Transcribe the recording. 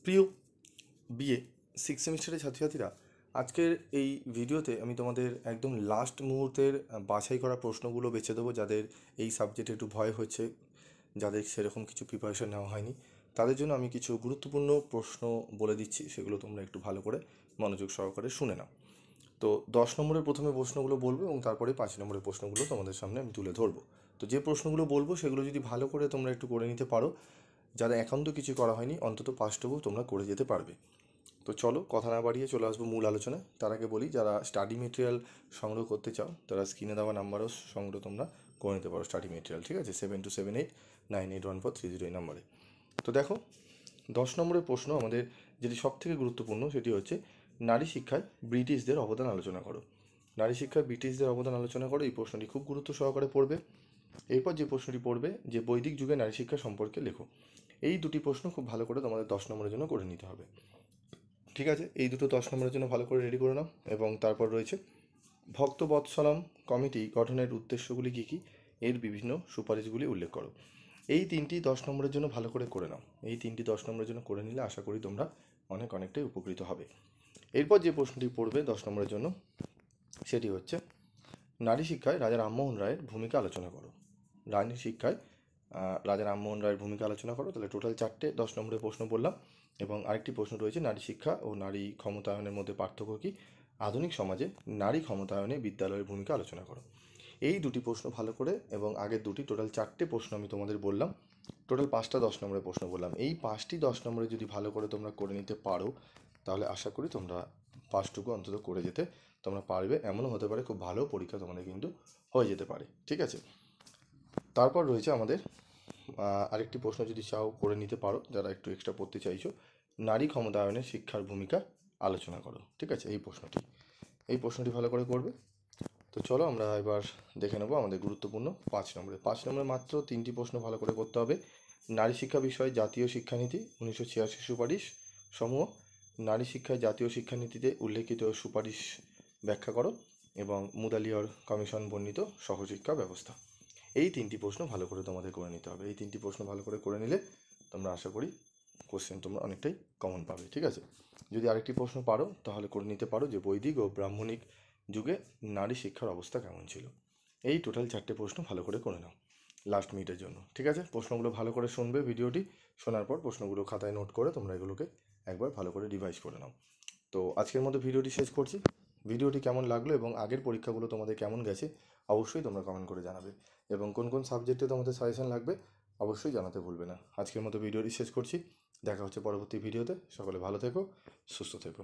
প্রিয় BA six সেমিস্টারের ছাত্রছাত্রীরা, আজকের এই ভিডিওতে আমি তোমাদের একদম লাস্ট মুহূর্তের বাছাই করা প্রশ্নগুলো বেছে দেবো। যাদের এই সাবজেক্টে একটু ভয় হচ্ছে, যাদের সেরকম কিছু প্রিপারেশন নেওয়া হয়নি, তাদের জন্য আমি কিছু গুরুত্বপূর্ণ প্রশ্ন বলে দিচ্ছি। সেগুলো তোমরা একটু ভালো করে মনোযোগ সহকারে শুনে নাও। তো 10 নম্বরের প্রথমে প্রশ্নগুলো বলবো এবং তারপরে 5 নম্বরের প্রশ্নগুলো তোমাদের সামনে আমি তুলে ধরবো। তো যে প্রশ্নগুলো বলবো সেগুলো যদি ভালো করে তোমরা একটু করে নিতে পারো, যারা একান্ত কিছু করা হয়নি অন্তত পাঁচটুকু তোমরা করে যেতে পারবে। তো চলো কথা না বাড়িয়ে চলে আসবো মূল আলোচনায়। তার আগে বলি, যারা স্টাডি মেটেরিয়াল সংগ্রহ করতে চাও তারা স্ক্রিনে দেওয়া নাম্বারও সংগ্রহ তোমরা করে নিতে পারো স্টাডি মেটেরিয়াল, ঠিক আছে? 7278981430 এই নাম্বারে। তো দেখো, 10 নম্বরের প্রশ্ন আমাদের যেটি সবথেকে গুরুত্বপূর্ণ সেটি হচ্ছে, নারী শিক্ষায় ব্রিটিশদের অবদান আলোচনা করো। নারী শিক্ষায় ব্রিটিশদের অবদান আলোচনা করো, এই প্রশ্নটি খুব গুরুত্ব সহকারে পড়বে। এরপর যে প্রশ্নটি পড়বে, যে বৈদিক যুগে নারী শিক্ষা সম্পর্কে লেখো। এই দুটি প্রশ্ন খুব ভালো করে তোমাদের 10 নম্বরের জন্য করে নিতে হবে, ঠিক আছে? এই দুটো 10 নম্বরের জন্য ভালো করে রেডি করে নাও। এবং তারপর রয়েছে ভক্তবৎসলম কমিটি গঠনের উদ্দেশ্যগুলি কী কী, এর বিভিন্ন সুপারিশগুলি উল্লেখ করো। এই তিনটি 10 নম্বরের জন্য ভালো করে করে নাও। এই তিনটি 10 নম্বরের জন্য করে নিলে আশা করি তোমরা অনেকটাই উপকৃত হবে। এরপর যে প্রশ্নটি পড়বে 10 নম্বরের জন্য সেটি হচ্ছে, নারী শিক্ষায় রাজা রামমোহন রায়ের ভূমিকা আলোচনা করো। নারী শিক্ষায় রাজা রামমোহন রায়ের ভূমিকা আলোচনা করো। তাহলে টোটাল 4টে 10 নম্বরের প্রশ্ন বললাম। এবং আরেকটি প্রশ্ন রয়েছে, নারী শিক্ষা ও নারী ক্ষমতায়নের মধ্যে পার্থক্য কী, আধুনিক সমাজে নারী ক্ষমতায়নে বিদ্যালয়ের ভূমিকা আলোচনা করো। এই দুটি প্রশ্ন ভালো করে, এবং আগের দুটি, টোটাল 4টে প্রশ্ন আমি তোমাদের বললাম। টোটাল 5টা 10 নম্বরের প্রশ্ন বললাম। এই 5টি 10 নম্বরে যদি ভালো করে তোমরা করে নিতে পারো, তাহলে আশা করি তোমরা 5টুকু অন্তত করে যেতে তোমরা পারবে। এমনও হতে পারে খুব ভালো পরীক্ষা তোমাদের কিন্তু হয়ে যেতে পারে, ঠিক আছে? তারপর রয়েছে আমাদের আরেকটি প্রশ্ন, যদি চাও করে নিতে পারো যারা একটু এক্সট্রা পড়তে চাইছো, নারী ক্ষমতায়নে শিক্ষার ভূমিকা আলোচনা করো, ঠিক আছে? এই প্রশ্নটি ভালো করে করবে। তো চলো আমরা এবার দেখে নেবো আমাদের গুরুত্বপূর্ণ 5 নম্বরে মাত্র 3টি প্রশ্ন ভালো করে করতে হবে। নারী শিক্ষা বিষয়ে জাতীয় শিক্ষানীতি 1986 সুপারিশ সমূহ, নারী শিক্ষায় জাতীয় শিক্ষানীতিতে উল্লেখিত সুপারিশ ব্যাখ্যা করো, এবং মুদালিয়র কমিশন বর্ণিত সহশিক্ষা ব্যবস্থা। এই 3টি প্রশ্ন ভালো করে তোমাদের করে নিতে হবে। এই 3টি প্রশ্ন ভালো করে নিলে তোমরা আশা করি কোশ্চেন তোমরা অনেকটাই কমন পাবে, ঠিক আছে? যদি আরেকটি প্রশ্ন পারো তাহলে করে নিতে পারো, যে বৈদিক ও ব্রাহ্মণিক যুগে নারী শিক্ষার অবস্থা কেমন ছিল। এই টোটাল 4টে প্রশ্ন ভালো করে নাও লাস্ট মিনিটের জন্য, ঠিক আছে? প্রশ্নগুলো ভালো করে শুনবে, ভিডিওটি শোনার পর প্রশ্নগুলো খাতায় নোট করে তোমরা এগুলোকে একবার ভালো করে রিভাইজ করে নাও। তো আজকের মতো ভিডিওটি শেষ করছি। ভিডিওটি কেমন লাগলো এবং আগের পরীক্ষাগুলো তোমাদের কেমন গেছে অবশ্যই তোমরা কমেন্ট করে জানাবে। এবং কোন কোন সাবজেক্টে তোমাদের সাজেশন লাগবে অবশ্যই জানাতে ভুলবে না। আজকের মতো ভিডিওটি শেষ করছি। দেখা হচ্ছে পরবর্তী ভিডিওতে। সকলে ভালো থেকো, সুস্থ থেকো।